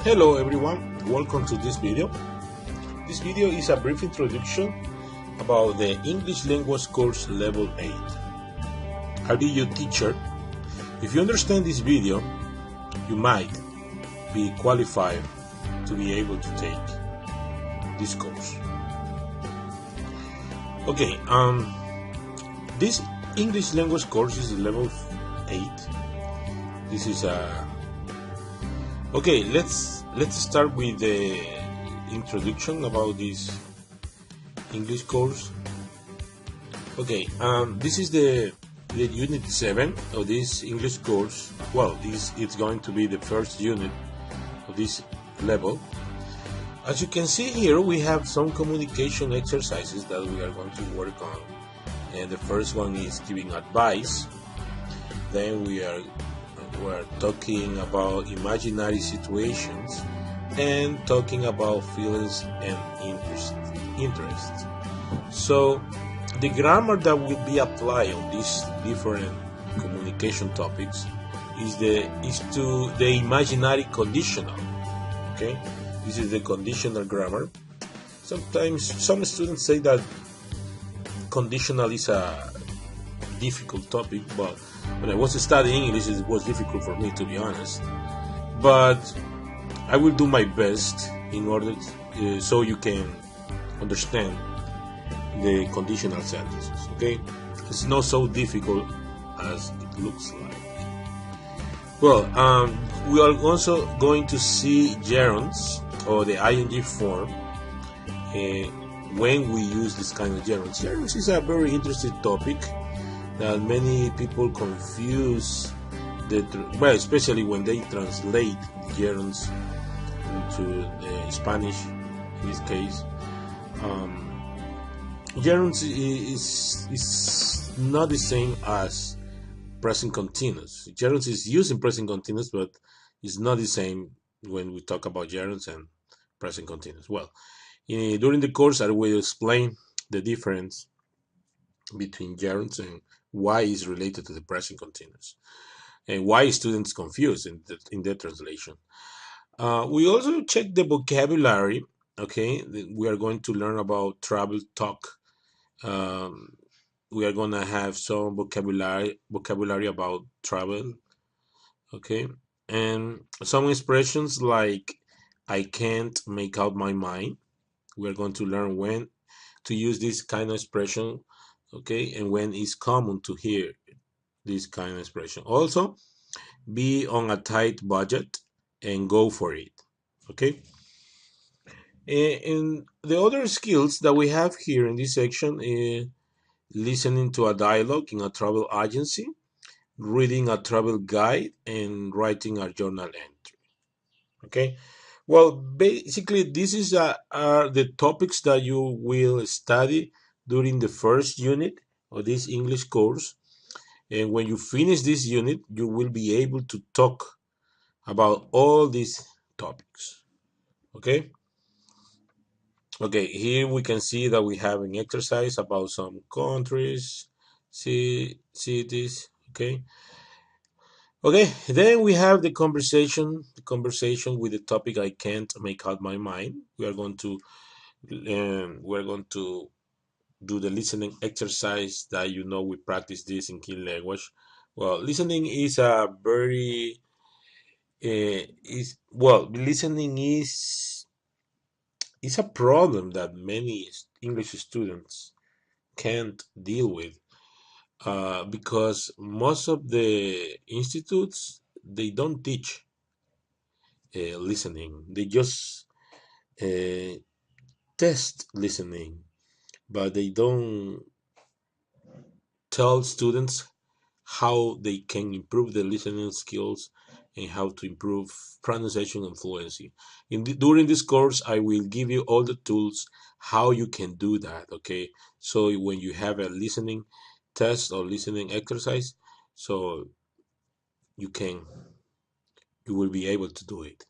Hello everyone, welcome to this video. This video is a brief introduction about the English language course level 8. I'll be your teacher. If you understand this video, you might be qualified to be able to take this course. Okay, this English language course is level 8. This is okay, let's start with the introduction about this English course. Okay, this is the unit 7 of this English course. Well, this is going to be the first unit of this level. As you can see here, we have some communication exercises that we are going to work on, and the first one is giving advice. Then we're talking about imaginary situations and talking about feelings and interests. So the grammar that will be applied on these different communication topics is to the imaginary conditional. Okay, this is the conditional grammar. Sometimes some students say that conditional is a difficult topic, but when I was studying English, it was difficult for me, to be honest. But I will do my best in order so you can understand the conditional sentences. Okay, it's not so difficult as it looks like. Well, we are also going to see gerunds or the ing form when we use this kind of gerunds. Gerunds is a very interesting topic that many people confuse, especially when they translate gerunds into Spanish. In this case, gerunds is not the same as present continuous. Gerunds is used in present continuous, but it's not the same when we talk about gerunds and present continuous. Well, during the course, I will explain the difference between gerunds and why is related to the present continuous and why students confused in the translation. We also check the vocabulary. Okay, we are going to learn about travel talk. We are going to have some vocabulary about travel. Okay, and some expressions like I can't make out my mind. We are going to learn when to use this kind of expression. Okay, and when it's common to hear this kind of expression. Also, be on a tight budget and go for it. Okay, and the other skills that we have here in this section is listening to a dialogue in a travel agency, reading a travel guide, and writing a journal entry. Okay, well, basically this is are the topics that you will study during the first unit of this English course. And when you finish this unit, you will be able to talk about all these topics. Okay? Okay, here we can see that we have an exercise about some countries, cities. Okay. Okay, then we have the conversation with the topic I can't make out my mind. We're going to do the listening exercise that we practice this in key language. Well, listening is a very listening is a problem that many English students can't deal with because most of the institutes they don't teach listening. They just test listening, but they don't tell students how they can improve their listening skills and how to improve pronunciation and fluency. During this course, I will give you all the tools how you can do that. Okay, so when you have a listening test or listening exercise, so you will be able to do it.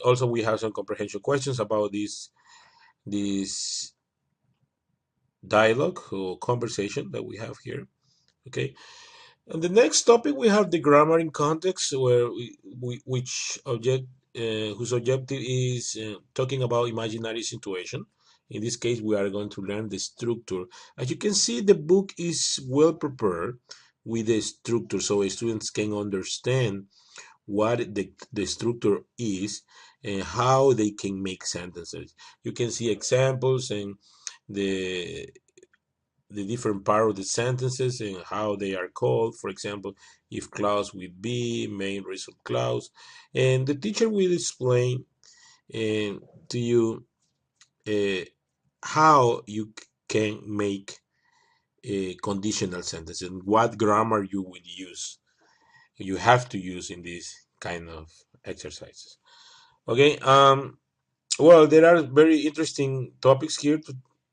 Also we have some comprehension questions about this dialogue or conversation that we have here. Okay, And the next topic we have the grammar in context, where which object whose objective is talking about imaginary situation. In this case, we are going to learn the structure. As you can see, the book is well prepared with the structure, so students can understand what the structure is and how they can make sentences. You can see examples and the the different part of the sentences and how they are called. For example, if clause with be, main result clause, and the teacher will explain to you uh, how you can make a conditional sentence and what grammar you will use. You have to use in this kind of exercises. Okay. Well, there are very interesting topics here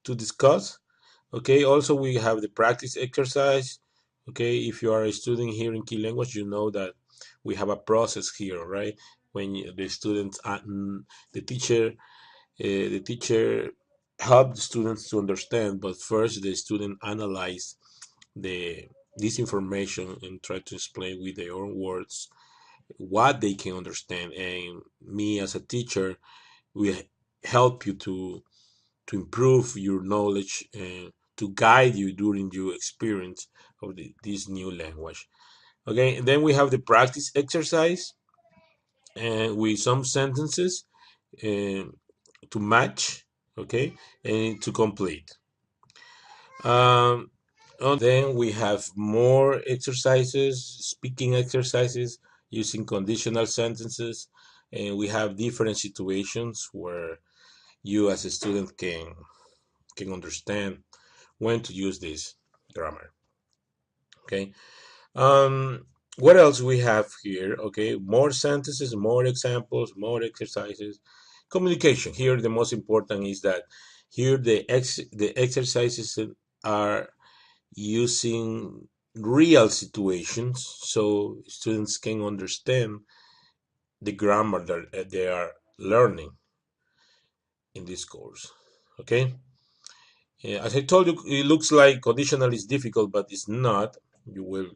to discuss. Okay, also we have the practice exercise. Okay, if you are a student here in key language, you know that we have a process here, right? When the students, the teacher help the students to understand, but first the student analyze the this information and try to explain with their own words what they can understand. And me as a teacher, we help you to improve your knowledge and to guide you during your experience of this new language. Okay, and then we have the practice exercise and with some sentences uh, to match, okay, and to complete. Um, then we have more exercises, speaking exercises using conditional sentences, and we have different situations where you as a student can understand when to use this grammar. Okay. Um, what else we have here? Okay, more sentences, more examples, more exercises. Communication. Here, the most important is that here the exercises are using real situations, so students can understand the grammar that they are learning in this course. Okay. As I told you, it looks like conditional is difficult, but it's not. You will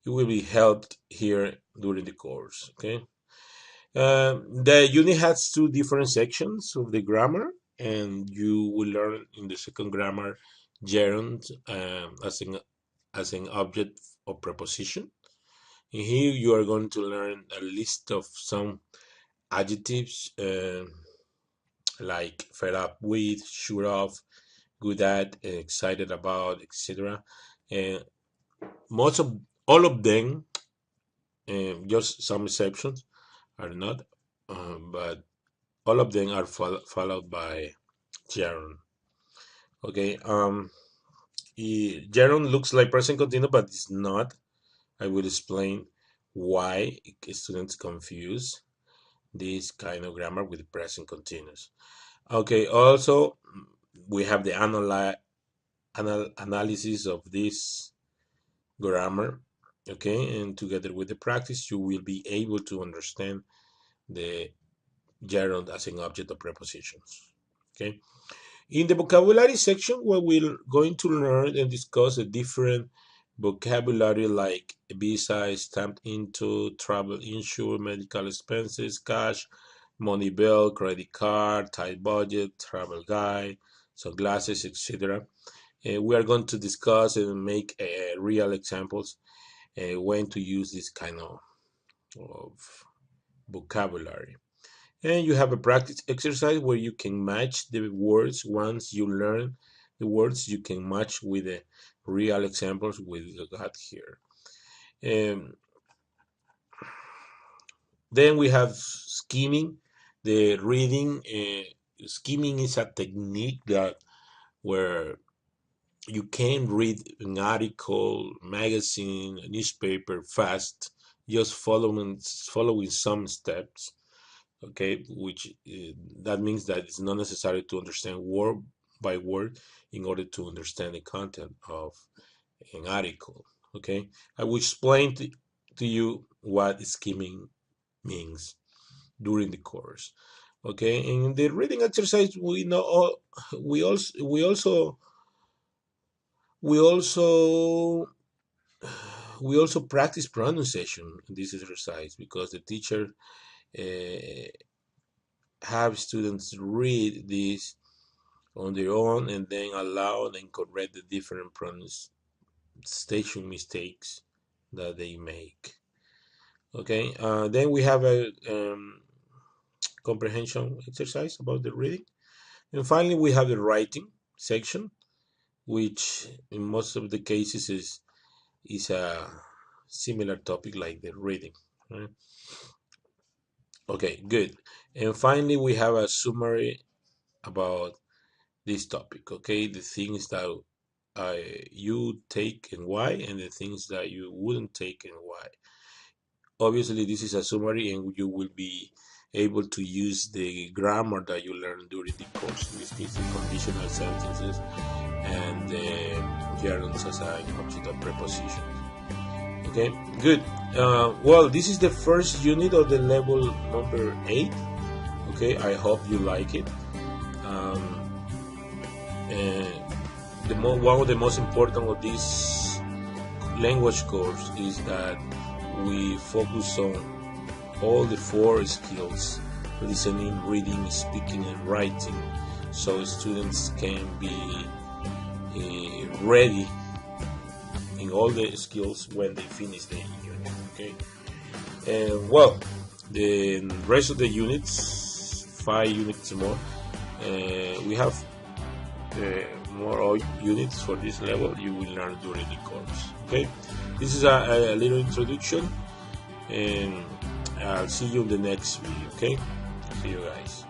you will be helped here during the course. Okay. The unit has two different sections of the grammar, and you will learn in the second grammar gerund as an object of preposition. And here you are going to learn a list of some adjectives like fed up with, sure of, good at, excited about, etc. And most of all of them, just some exceptions, are not, but all of them are followed by gerund. Okay. Gerund looks like present continuous, but it's not. I will explain why students confuse this kind of grammar with present continuous. Okay. Also, we have the analysis of this grammar. Okay, and together with the practice, you will be able to understand the gerund as an object of prepositions. Okay. In the vocabulary section, where we're going to learn and discuss the different vocabulary like visa, stamped into, travel insurance, medical expenses, cash, money bill, credit card, tight budget, travel guide, sunglasses, etc. We are going to discuss and make real examples when to use this kind of vocabulary. And you have a practice exercise where you can match the words. Once you learn the words, you can match with the real examples we got here. Um, then we have skimming. The reading. Skimming is a technique that where you can read an article, magazine, a newspaper fast, just following some steps. Okay, which that means that it's not necessary to understand word by word in order to understand the content of an article. Okay, I will explain to you what skimming means during the course. Okay, and in the reading exercise, we also we also we also practice pronunciation in this exercise because the teacher have students read this on their own and then allow and correct the different pronunciation mistakes that they make. Okay, then we have a comprehension exercise about the reading, and finally we have the writing section, which in most of the cases is a similar topic like the reading, right? Okay, good. And finally we have a summary about this topic. Okay, the things that you take and why, and the things that you wouldn't take and why. Obviously this is a summary and you will be able to use the grammar that you learned during the course, in this case the conditional sentences and the gerunds as an object of prepositions. Okay, good. Well, this is the first unit of the level number 8. Okay, I hope you like it. One of the most important of this language course is that we focus on all the 4 skills: listening, reading, speaking, and writing, so students can be ready in all the skills when they finish the unit. Okay, and well, the rest of the units, 5 units more, we have more units for this level you will learn during the course. Okay, this is a little introduction, and I'll see you in the next video. Okay, see you guys.